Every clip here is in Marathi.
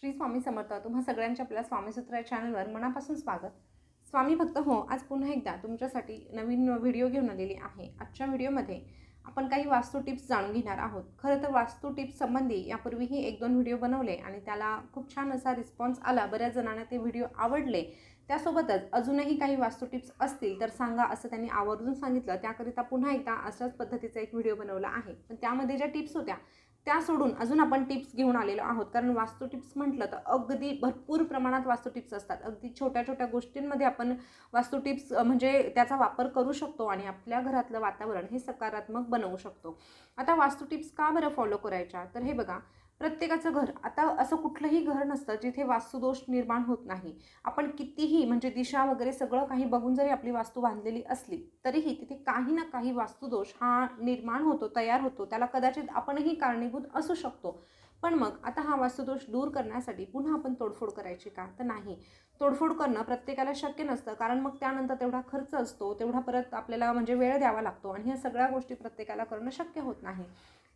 श्री स्वामी समर्थ. तुम्हा सगळ्यांच्या आपल्या स्वामीसूत्र या चॅनलवर मनापासून स्वागत. स्वामी भक्त हो, आज पुन्हा एकदा तुमच्यासाठी नवीन व्हिडिओ घेऊन आलेली आहे. आजच्या व्हिडिओमध्ये आपण काही वास्तू टिप्स जाणून घेणार आहोत. खरं तर वास्तू टिप्स संबंधी यापूर्वीही 1-2 व्हिडिओ बनवले आणि त्याला खूप छान असा रिस्पॉन्स आला. बऱ्याच जणांना ते व्हिडिओ आवडले. त्यासोबतच अजूनही काही वास्तू टिप्स असतील तर सांगा असं त्यांनी आवर्जून सांगितलं. त्याकरिता पुन्हा एकदा अशाच पद्धतीचा एक व्हिडिओ बनवला आहे. पण त्यामध्ये ज्या टिप्स होत्या त्या सोडून अजून आपण टिप्स घेऊन आलेलो आहोत. कारण वास्तू टिप्स म्हटलं तर अगदी भरपूर प्रमाणात वास्तू टिप्स असतात. अगदी छोट्या छोट्या गोष्टींमध्ये आपण वास्तू टिप्स म्हणजे त्याचा वापर करू शकतो आणि आपल्या घरातलं वातावरण हे सकारात्मक बनवू शकतो. आता वास्तू टिप्स का बरं फॉलो करायच्या, तर हे बघा, प्रत्येकाचं घर, आता असं कुठलंही घर नसतं जिथे वास्तुदोष निर्माण होत नाही. आपण कितीही म्हणजे दिशा वगैरे सगळं काही बघून जरी आपली वास्तू बांधलेली असली तरीही तिथे काही ना काही वास्तुदोष हा निर्माण होतो, तयार होतो. त्याला कदाचित आपणही कारणीभूत असू शकतो. पण मग आता हा वास्तुदोष दूर करण्यासाठी पुन्हा आपण तोडफोड करायची का, तर नाही. तोडफोड करणं प्रत्येकाला शक्य नसतं, कारण मग त्यानंतर तेवढा खर्च असतो, तेवढा परत आपल्याला म्हणजे वेळ द्यावा लागतो आणि ह्या सगळ्या गोष्टी प्रत्येकाला करणं शक्य होत नाही.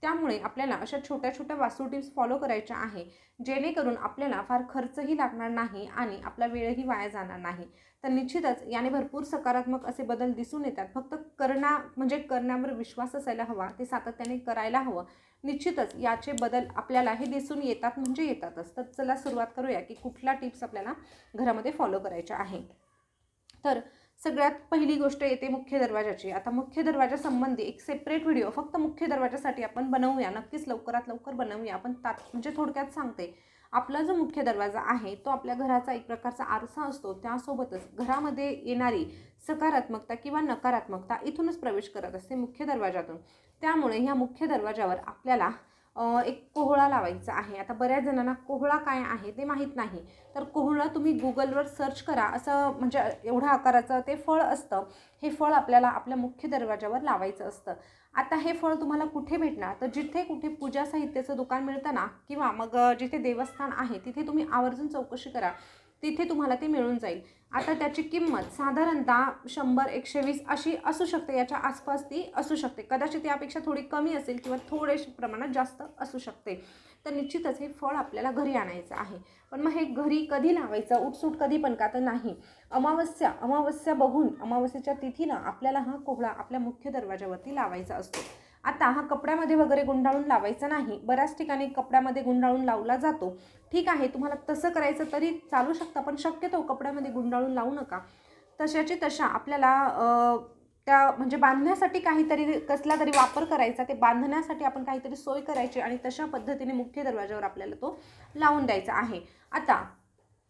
त्यामुळे आपल्याला अशा छोट्या छोट्या वास्तू टिप्स फॉलो करायच्या आहे, जेणेकरून आपल्याला फार खर्चही लागणार नाही आणि आपला वेळही वाया जाणार नाही. तर निश्चितच याने भरपूर सकारात्मक असे बदल दिसून येतात. फक्त करण्यावर विश्वास असायला हवा, ते सातत्याने करायला हवं. निश्चितच याचे बदल आपल्याला हे दिसून येतात म्हणजे येतातच. तर चला सुरुवात करूया की कुठल्या टिप्स आपल्याला घरामध्ये फॉलो करायच्या आहे. तर सगळ्यात पहिली गोष्ट येते मुख्य दरवाजाची. आता मुख्य दरवाजासंबंधी एक सेपरेट व्हिडिओ फक्त मुख्य दरवाजासाठी आपण बनवूया, नक्कीच लवकरात लवकर बनवूया. आपण म्हणजे थोडक्यात सांगते. आपला जो मुख्य दरवाजा आहे तो आपल्या घराचा एक प्रकारचा आरसा असतो. त्यासोबतच घरामध्ये येणारी सकारात्मकता किंवा नकारात्मकता इथूनच प्रवेश करत असते, मुख्य दरवाजातून. त्यामुळे ह्या मुख्य दरवाजावर आपल्याला एक कोहळा लावायचा आहे. आता बऱ्याच जणांना कोहळा काय आहे ते माहीत नाही. तर कोहळा तुम्ही गुगलवर सर्च करा. असं म्हणजे एवढ्या आकाराचं ते फळ असतं. हे फळ आपल्याला आपल्या मुख्य दरवाजावर लावायचं असतं. आता हे फळ तुम्हाला कुठे भेटणार, तर जिथे कुठे पूजा साहित्याचं दुकान मिळतं ना, किंवा मग जिथे देवस्थान आहे तिथे तुम्ही आवर्जून चौकशी करा, तिथे तुम्हाला ते मिळून जाईल. आता त्याची किंमत साधारणतः 100-120 अशी असू शकते, याच्या आसपास ती असू शकते. कदाचित यापेक्षा थोडी कमी असेल किंवा थोडेसे प्रमाणात जास्त असू शकते. तर निश्चितच हे फळ आपल्याला घरी आणायचं आहे. पण मग हे घरी कधी लावायचं, उठसूट कधी पण का, तर नाही. अमावस्या बघून अमावस्येच्या तिथीनं आपल्याला हा कोहळा आपल्या मुख्य दरवाजावरती लावायचा असतो. आता हा कपड्यामध्ये वगैरे गुंडाळून लावायचा नाही. बऱ्याच ठिकाणी कपड्यामध्ये गुंडाळून लावला जातो. ठीक आहे, तुम्हाला तसं करायचं तरी चालू शकतं, पण शक्यतो कपड्यामध्ये गुंडाळून लावू नका. तशाची तशा आपल्याला त्या म्हणजे बांधण्यासाठी काहीतरी कसला तरी वापर करायचा, ते बांधण्यासाठी आपण काहीतरी सोय करायची आणि तशा पद्धतीने मुख्य दरवाजावर आपल्याला तो लावून द्यायचा आहे. आता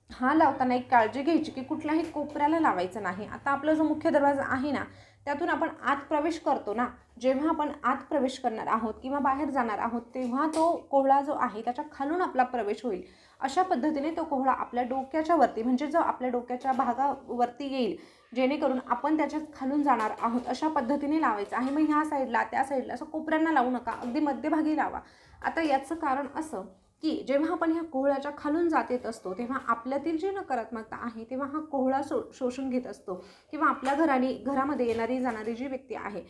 हा लावताना एक काळजी घ्यायची की कुठल्याही कोपऱ्याला लावायचं नाही. आता आपला जो मुख्य दरवाजा आहे ना, त्यातून आपण आत प्रवेश करतो ना, जेव्हा आपण आत प्रवेश करणार आहोत किंवा बाहेर जाणार आहोत तेव्हा तो कोहळा जो आहे त्याच्या खालून आपला प्रवेश होईल. अशा पद्धतीने तो कोहळा आपल्या डोक्याच्या वरती, म्हणजे जो आपल्या डोक्याच्या भागावरती येईल, जेणेकरून आपण त्याच्यात खालून जाणार आहोत, अशा पद्धतीने लावायचं आहे. मग ह्या साईडला त्या साईडला असं कोपऱ्यांना लावू नका, अगदी मध्यभागी लावा. आता याचं कारण असं की जेव्हा आपण ह्या कोहळ्याच्या खालून जात येत असतो तेव्हा आपल्यातील जी नकारात्मकता आहे तेव्हा हा कोहळा शोषून घेत असतो, किंवा आपल्या घरामध्ये येणारी जाणारी जी व्यक्ती आहे,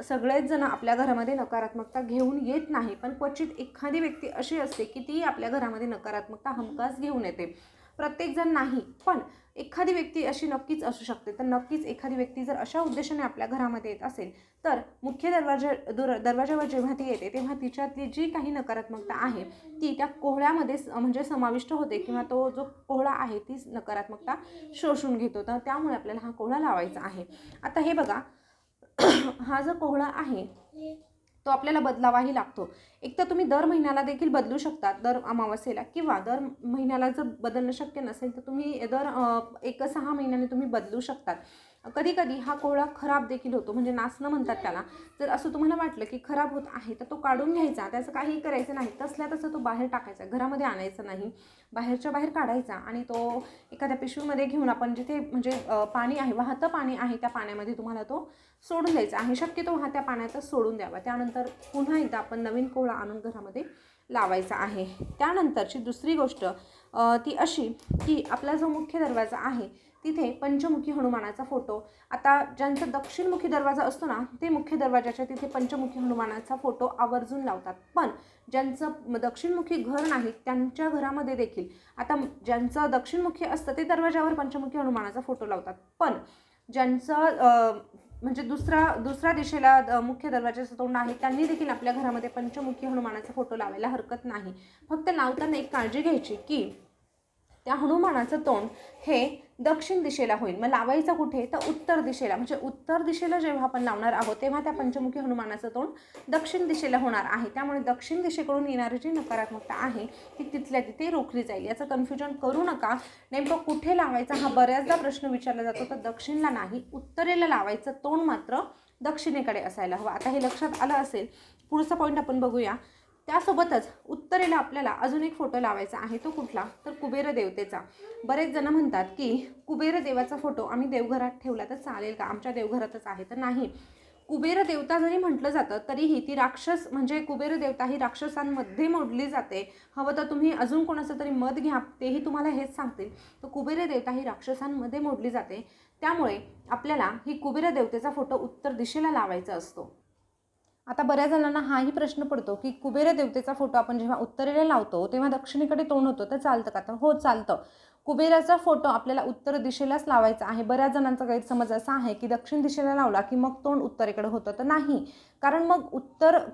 सगळेच जण आपल्या घरामध्ये नकारात्मकता घेऊन येत नाही. पण क्वचित एखादी व्यक्ती अशी असते की ती आपल्या घरामध्ये नकारात्मकता हमखास घेऊन येते. प्रत्येकजण नाही, पण एखादी व्यक्ती अशी नक्कीच असू शकते. तर नक्कीच एखादी व्यक्ती जर अशा उद्देशाने आपल्या घरामध्ये येत असेल तर मुख्य दरवाजावर जेव्हा ती येते तेव्हा तिच्यातली जी काही नकारात्मकता आहे ती त्या कोहळ्यामध्ये म्हणजे समाविष्ट होते, किंवा तो जो कोहळा आहे तीच नकारात्मकता शोषून घेतो. तर त्यामुळे आपल्याला हा कोहळा लावायचा आहे. आता हे बघा, हा जो कोहळा आहे तो आपल्याला बदलावाही लागतो. एक तर तुम्ही दर महिन्याला देखील बदलू शकता, दर अमावस्येला, किंवा दर महिन्याला जर बदलणं शक्य नसेल तर तुम्ही दर 6 महिन्याने तुम्ही बदलू शकतात. कधी कधी हा कोहळा खराब देखील होतो, म्हणजे नासणं म्हणतात त्याला. जर असं तुम्हाला वाटलं की खराब होत आहे तर तो काढून घ्यायचा, त्याचं काही करायचं नाही. तसल्या तसं तो बाहेर टाकायचा, घरामध्ये आणायचा नाही, बाहेरच्या बाहेर काढायचा आणि तो एखाद्या पिशवीमध्ये घेऊन आपण जिथे म्हणजे पाणी आहे, वाहतं पाणी आहे, त्या पाण्यामध्ये तुम्हाला तो सोडून द्यायचा आहे. शक्यतो त्या पाण्यातच सोडून द्यावा. त्यानंतर पुन्हा एकदा आपण नवीन कोहळा आणून घरामध्ये लावायचा आहे. त्यानंतरची दुसरी गोष्ट, ती अशी की आपला जो मुख्य दरवाजा आहे तिथे पंचमुखी हनुमानाचा फोटो, आता ज्यांचा दक्षिणमुखी दरवाजा असतो ना ते मुख्य दरवाजाच्या तिथे पंचमुखी हनुमानाचा फोटो आवर्जून लावतात. पण ज्यांचं दक्षिणमुखी घर नाही त्यांच्या घरामध्ये देखील, आता ज्यांचं दक्षिणमुखी असतं ते दरवाजावर पंचमुखी हनुमानाचा फोटो लावतात. पण ज्यांचं म्हणजे दुसऱ्या दिशेला मुख्य दरवाजाचं तोंड आहे त्यांनी देखील आपल्या घरामध्ये पंचमुखी हनुमानाचा फोटो लावायला हरकत नाही. फक्त लावताना एक काळजी घ्यायची की त्या हनुमानाचं तोंड हे दक्षिण दिशेला होईल. मग लावायचं कुठे तर उत्तर दिशेला, म्हणजे उत्तर दिशेला जेव्हा आपण लावणार आहोत तेव्हा त्या पंचमुखी हनुमानाचं तोंड दक्षिण दिशेला होणार आहे. त्यामुळे दक्षिण दिशेकडून येणारी जी नकारात्मकता आहे ती तिथल्या तिथे रोखली जाईल. याचं कन्फ्युजन करू नका. नेमकं कुठे लावायचा हा बऱ्याचदा प्रश्न विचारला जातो. तर दक्षिणला नाही, उत्तरेला लावायचं. तोंड मात्र दक्षिणेकडे असायला हवं. आता हे लक्षात आलं असेल. पुढचा पॉईंट आपण बघूया. त्यासोबतच उत्तरेला आपल्याला अजून एक फोटो लावायचा आहे. तो कुठला तर कुबेर देवतेचा. बरेच जण म्हणतात की कुबेर देवाचा फोटो आम्ही देवघरात ठेवला तर चालेल का, आमच्या देवघरातच आहे. तर नाही, कुबेर देवता जरी म्हटलं जातं तरीही ती राक्षस, म्हणजे कुबेर देवता ही राक्षसांमध्ये मोडली जाते. हवं तर तुम्ही अजून कोणाचं तरी मत घ्या, तेही तुम्हाला हेच सांगतील. तर कुबेर देवता ही राक्षसांमध्ये मोडली जाते. त्यामुळे आपल्याला ही कुबेर देवतेचा फोटो उत्तर दिशेला लावायचा असतो. आता बऱ्याच जणांना हाही प्रश्न पडतो की कुबेर देवतेचा फोटो आपण जेव्हा उत्तरेला लावतो तेव्हा दक्षिणेकडे तोंड होतं, तर चालतं का. तर हो, चालतं. कुबेराचा फोटो आपल्याला उत्तर दिशेलाच लावायचा आहे. बऱ्याच जणांचा गैरसमज असा आहे की दक्षिण दिशेला लावला की मग तोंड उत्तरेकडे होतं. तर नाही, कारण मग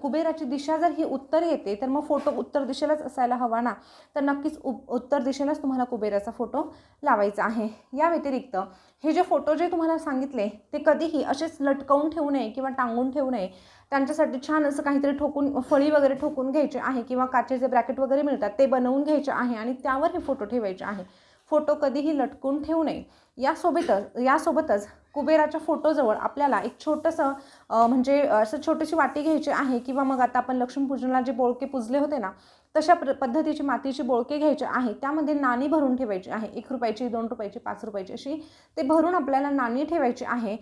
कुबेराची दिशा जर ही उत्तर येते तर मग फोटो उत्तर दिशेलाच असायला हवा ना. तर नक्कीच उत्तर दिशेलाच तुम्हाला कुबेराचा फोटो लावायचा आहे. या व्यतिरिक्त हे जे फोटो जे तुम्हाला सांगितले ते कधीही असेच लटकवून ठेवू नये किंवा टांगून ठेवू नये. त्यांच्यासाठी छान असं काहीतरी ठोकून, फळी वगैरे ठोकून घ्यायचे आहे किंवा काचेचे ब्रॅकेट वगैरे मिळतात ते बनवून घ्यायचे आहे आणि त्यावर हे फोटो ठेवायचे आहे. फोटो कधीही लटकून ठेवू नये. यासोबतच कुबेराच्या फोटोजवळ आपल्याला एक छोटंसं म्हणजे असं छोटीशी वाटी घ्यायची आहे किंवा मग आता आपण लक्ष्मीपूजनाला जे बोळके पुजले होते ना तशा पद्धतीची मातीची बोळके घ्यायचे आहे. त्यामध्ये नाणी भरून ठेवायची आहे. 1 रुपयाची, 2 रुपयाची, 5 रुपयाची अशी ते भरून आपल्याला नाणी ठेवायची आहे,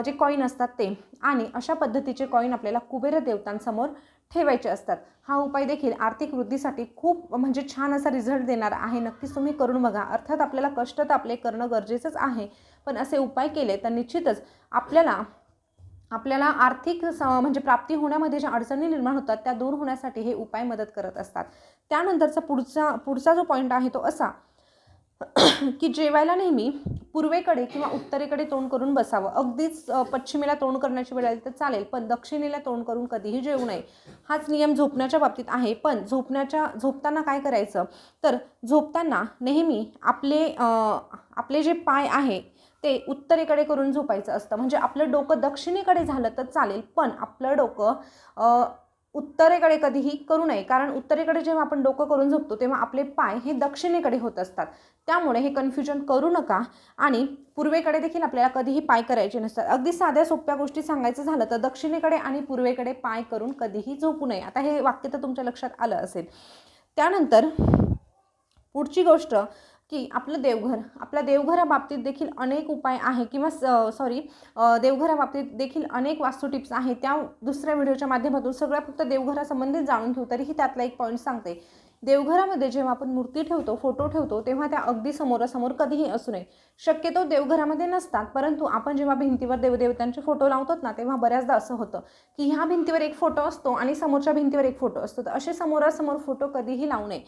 जे कॉईन असतात ते. आणि अशा पद्धतीचे कॉईन आपल्याला कुबेर देवतांसमोर ठेवायचे असतात. हा उपाय देखील आर्थिक वृद्धीसाठी खूप म्हणजे छान असा रिझल्ट देणार आहे. नक्कीच तुम्ही करून बघा. अर्थात आपल्याला कष्ट तर आपले करणं गरजेचंच आहे, पण असे उपाय केले तर निश्चितच आपल्याला आर्थिक म्हणजे प्राप्ती होण्यामध्ये ज्या अडचणी निर्माण होतात त्या दूर होण्यासाठी हे उपाय मदत करत असतात. त्यानंतरचा पुढचा जो पॉईंट आहे तो असा की जेवायला नेहमी पूर्वेकडे किंवा उत्तरेकडे तोंड करून बसावं. अगदीच पश्चिमेला तोंड करण्याची वेळ आली तर चालेल, पण दक्षिणेला तोंड करून कधीही जेवू नये. हाच नियम झोपण्याच्या बाबतीत आहे. पण झोपताना काय करायचं तर झोपताना नेहमी आपले जे पाय आहे ते उत्तरेकडे करून झोपायचं असतं. म्हणजे आपलं डोकं दक्षिणेकडे झालं तर चालेल, पण आपलं डोकं उत्तरेकडे कधीही करू नये. कारण उत्तरेकडे जेव्हा आपण डोकं करून झोपतो तेव्हा आपले पाय हे दक्षिणेकडे होत असतात. त्यामुळे हे कन्फ्युजन करू नका. आणि पूर्वेकडे देखील आपल्याला कधीही पाय करायचे नसतात. अगदी साध्या सोप्या गोष्टी सांगायचं झालं तर दक्षिणेकडे आणि पूर्वेकडे पाय करून कधीही झोपू नये. आता हे वाक्य तर तुमच्या लक्षात आलं असेल. त्यानंतर पुढची गोष्ट की आपल्या देवघराबाबतीत देखील अनेक उपाय आहे किंवा देवघराबाबतीत देखील अनेक वास्तू टिप्स आहेत. त्या दुसऱ्या व्हिडिओच्या माध्यमातून सगळ्या फक्त देवघरासंबंधित जाणून घेऊ. तरीही त्यातला एक पॉईंट सांगते. देवघरामध्ये जेव्हा आपण मूर्ती ठेवतो, फोटो ठेवतो तेव्हा त्या अगदी समोरासमोर कधीही असू नये. शक्यतो देवघरामध्ये नसतात, परंतु आपण जेव्हा भिंतीवर देवदेवतांचे फोटो लावतो ना तेव्हा बऱ्याचदा असं होतं की ह्या भिंतीवर एक फोटो असतो आणि समोरच्या भिंतीवर एक फोटो असतो. तर असे समोरासमोर फोटो कधीही लावू नये.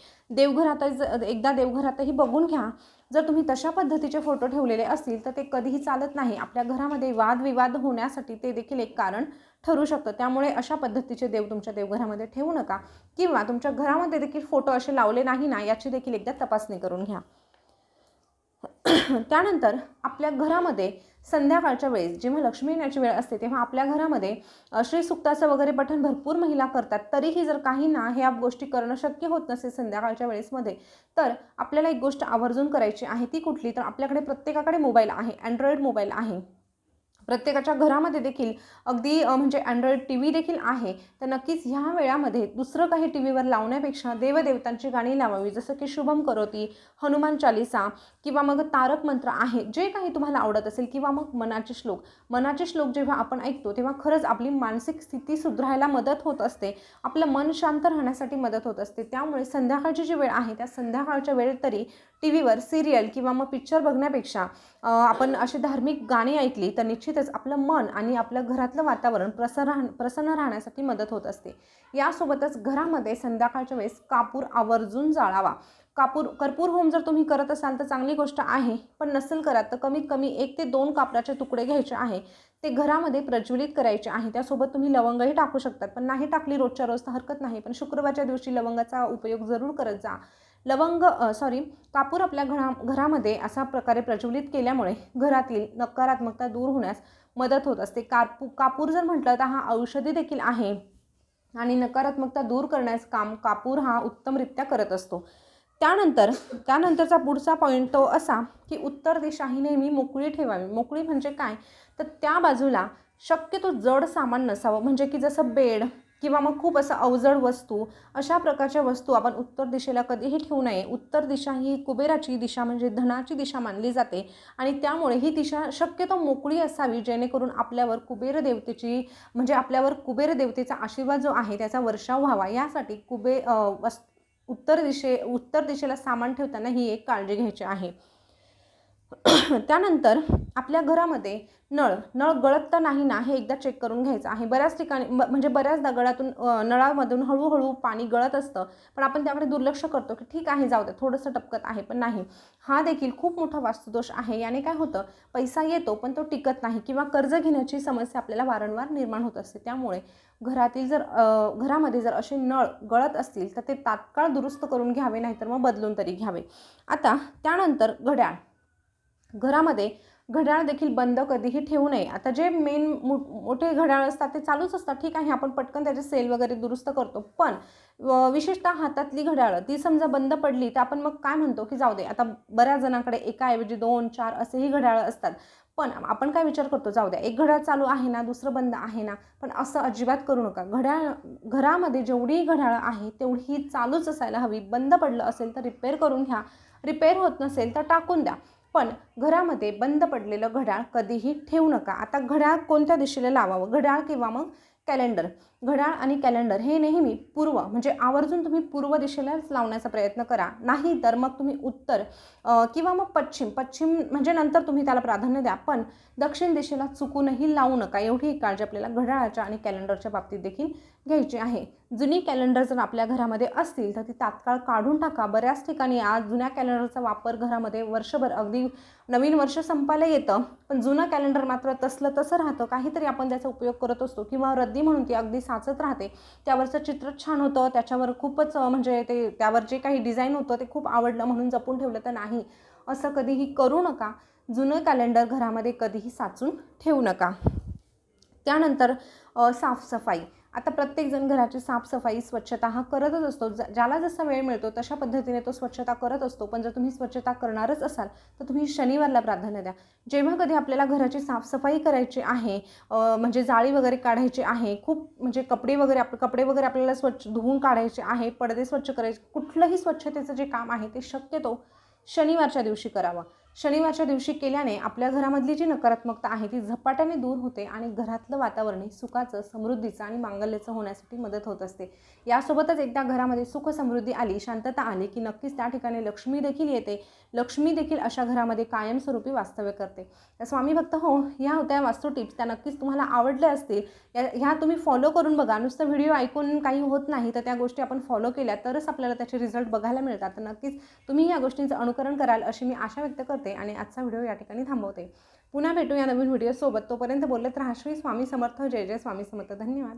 एकदा देवघरातही बघून घ्या. जर तुम्ही तशा पद्धतीचे फोटो ठेवलेले असतील तर ते कधीही चालत नाही. आपल्या घरामध्ये वादविवाद होण्यासाठी ते देखील एक कारण ठरू शकतं. त्यामुळे अशा पद्धतीचे देव तुमच्या देवघरामध्ये ठेवू नका. किंवा तुमच्या घरामध्ये देखील फोटो असे लावले नाही ना याची देखील एकदा तपासणी करून घ्या. त्यानंतर आपल्या घरामध्ये संध्याकाळच्या वेळेस जेव्हा लक्ष्मी येण्याची वेळ असते तेव्हा आपल्या घरामध्ये श्रीसुक्ताचं वगैरे पठण भरपूर महिला करतात. तरीही जर काहींना ह्या गोष्टी करणं शक्य होत नसेल संध्याकाळच्या वेळेसमध्ये, तर आपल्याला एक गोष्ट आवर्जून करायची आहे. ती कुठली तर आपल्याकडे प्रत्येकाकडे मोबाईल आहे, अँड्रॉइड मोबाईल आहे. प्रत्येकाच्या घरामध्ये देखील अगदी म्हणजे अँड्रॉइड टी व्ही देखील आहे, तर नक्कीच ह्या वेळामध्ये दुसरं काही टी व्हीवर लावण्यापेक्षा देवदेवतांची गाणी लावावी, जसं की शुभम करोती, हनुमान चालीसा किंवा मग तारक मंत्र आहे, जे काही तुम्हाला आवडत असेल, किंवा मग मनाचे श्लोक जेव्हा आपण ऐकतो तेव्हा खरंच आपली मानसिक स्थिती सुधारायला मदत होत असते, आपलं मन शांत राहण्यासाठी मदत होत असते. त्यामुळे संध्याकाळची जी वेळ आहे त्या संध्याकाळच्या वेळेत तरी टी व्हीवर सिरियल किंवा मग पिक्चर बघण्यापेक्षा आपण अशी धार्मिक गाणी ऐकली तर निश्चितच आपलं मन आणि आपलं घरातलं वातावरण प्रसन्न राहण्यासाठी मदत होत असते. यासोबतच घरामध्ये संध्याकाळच्या वेळेस कापूर आवर्जून जाळावा. कर्पूर होम जर तुम्ही करत असाल तर चांगली गोष्ट आहे, पण नसेल करत तर कमीत कमी 1 ते 2 कापराचे तुकडे घ्यायचे आहे, ते घरामध्ये प्रज्वलित करायचे आहे. त्यासोबत तुम्ही लवंगही टाकू शकतात, पण नाही टाकली रोजच्या रोज तर हरकत नाही, पण शुक्रवारच्या दिवशी लवंगाचा उपयोग जरूर करत जा. कापूर आपल्या घरामध्ये अशा प्रकारे प्रज्वलित केल्यामुळे घरातील नकारात्मकता दूर होण्यास मदत होत असते. कापूर जर म्हटलं तर हा औषधी देखील आहे आणि नकारात्मकता दूर करण्यास काम कापूर हा उत्तमरित्या करत असतो. त्यानंतरचा पुढचा पॉईंट तो असा की उत्तर दिशा ही नेहमी मोकळी ठेवावी. मोकळी म्हणजे काय, तर त्या बाजूला शक्यतो जड सामान नसावं, म्हणजे की जसं बेड किंवा मग खूप असं अवजड वस्तू, अशा प्रकारच्या वस्तू आपण उत्तर दिशेला कधीही ठेवू नये. उत्तर दिशा ही कुबेराची दिशा म्हणजे धनाची दिशा मानली जाते आणि त्यामुळे ही दिशा शक्यतो मोकळी असावी, जेणेकरून आपल्यावर कुबेर देवतेचा आशीर्वाद जो आहे त्याचा वर्षाव व्हावा. यासाठी उत्तर दिशेला सामान ठेवताना ही एक काळजी घ्यायची आहे. त्यानंतर आपल्या घरामध्ये नळ गळत तर नाही ना, हे एकदा चेक करून घ्यायचं आहे. बऱ्याच ठिकाणी म्हणजे बऱ्याच दगडातून नळामधून हळूहळू पाणी गळत असतं, पण आपण त्याकडे दुर्लक्ष करतो की ठीक आहे जाऊ दे, थोडंसं टपकत आहे, पण नाही, हा देखील खूप मोठा वास्तुदोष आहे. याने काय होतं, पैसा येतो पण तो टिकत नाही किंवा कर्ज घेण्याची समस्या आपल्याला वारंवार निर्माण होत असते. त्यामुळे घरामध्ये जर असे नळ गळत असतील तर ते तात्काळ दुरुस्त करून घ्यावे, नाहीतर मग बदलून तरी घ्यावे. आता त्यानंतर घरामध्ये घड्याळ देखील बंद कधीही ठेवू नये. आता जे मेन मोठे घड्याळ असतात ते चालूच असतात, ठीक आहे, आपण पटकन त्याचे सेल वगैरे दुरुस्त करतो, पण विशेषतः हातातली घड्याळं ती समजा बंद पडली तर आपण मग काय म्हणतो की जाऊ दे, आता बऱ्याच जणांकडे एकाऐवजी 2-4 असेही घड्याळं असतात, पण आपण काय विचार करतो, जाऊ द्या, एक घड्याळ चालू आहे ना, दुसरं बंद आहे ना, पण असं अजिबात करू नका. घरामध्ये जेवढी घड्याळं आहे तेवढी चालूच असायला हवी. बंद पडलं असेल तर रिपेअर करून घ्या, रिपेअर होत नसेल तर टाकून द्या, पण घरामध्ये बंद पडलेलं घड्याळ कधीही ठेवू नका. आता घड्याळ कोणत्या दिशेला लावावं, घड्याळ किंवा मग घड्याळ आणि कॅलेंडर हे नेहमी म्हणजे आवर्जून तुम्ही पूर्व दिशेलाच लावण्याचा प्रयत्न करा. नाही तर मग तुम्ही उत्तर किंवा मग पश्चिम म्हणजे नंतर तुम्ही त्याला प्राधान्य द्या, पण दक्षिण दिशेला चुकूनही लावू नका. एवढी काळजी आपल्याला घड्याळाच्या आणि कॅलेंडरच्या बाबतीत देखील घ्यायची आहे. जुनी कॅलेंडर जर आपल्या घरामध्ये असतील तर ती तात्काळ काढून टाका. बऱ्याच ठिकाणी आज जुन्या कॅलेंडरचा वापर घरामध्ये वर्षभर, अगदी नवीन वर्ष संपायला येतं, पण जुनं कॅलेंडर मात्र तसलं तसं राहतं. काहीतरी आपण त्याचा उपयोग करत असतो किंवा रद्दी म्हणून ती अगदी साचत राहते. त्यावरचं चित्र छान होतं, त्याच्यावर खूपच म्हणजे त्यावर जे काही डिझाईन होतं ते खूप आवडलं म्हणून जपून ठेवलं, तर नाही, असं कधीही करू नका. जुनं कॅलेंडर घरामध्ये कधीही साचून ठेवू नका. त्यानंतर साफसफाई. आता प्रत्येकजण घराची साफसफाई, स्वच्छता हा करतच असतो. ज्याला जसा वेळ मिळतो तशा पद्धतीने तो स्वच्छता करत असतो. पण जर तुम्ही स्वच्छता करणारच असाल तर तुम्ही शनिवारला प्राधान्य द्या. जेव्हा कधी आपल्याला घराची साफसफाई करायची आहे, म्हणजे जाळी वगैरे काढायची आहे, खूप म्हणजे कपडे वगैरे आपल्याला स्वच्छ धुवून काढायचे आहे, पडदे स्वच्छ करायचे, कुठलंही स्वच्छतेचं जे काम आहे ते शक्यतो शनिवारच्या दिवशी करावं. शनिवारच्या दिवशी केल्याने आपल्या घरामधली जी नकारात्मकता आहे ती झपाट्याने दूर होते आणि घरातलं वातावरण सुखाचं, समृद्धीचं आणि मांगल्याचं होण्यासाठी मदत होत असते. यासोबतच एकदा घरामध्ये सुख समृद्धी आली, शांतता आली की नक्कीच त्या ठिकाणी लक्ष्मी देखील येते. लक्ष्मी देखील अशा घरामध्ये कायमस्वरूपी वास्तव्य करते. तर स्वामी भक्त हो, ह्या होत्या वास्तू टिप्स. त्या नक्कीच तुम्हाला आवडल्या असतील. ह्या तुम्ही फॉलो करून बघा. नुसतं व्हिडिओ ऐकून काही होत नाही, तर त्या गोष्टी आपण फॉलो केल्या तरच आपल्याला त्याचे रिझल्ट बघायला मिळतात. तर नक्कीच तुम्ही या गोष्टींचं अनुकरण कराल अशी मी आशा व्यक्त करते आणि आजचा व्हिडिओ या ठिकाणी थांबवते. पुन्हा भेटू या नवीन व्हिडिओसोबत. तोपर्यंत बोलत राहा. श्री स्वामी समर्थ. जय जय स्वामी समर्थ. धन्यवाद.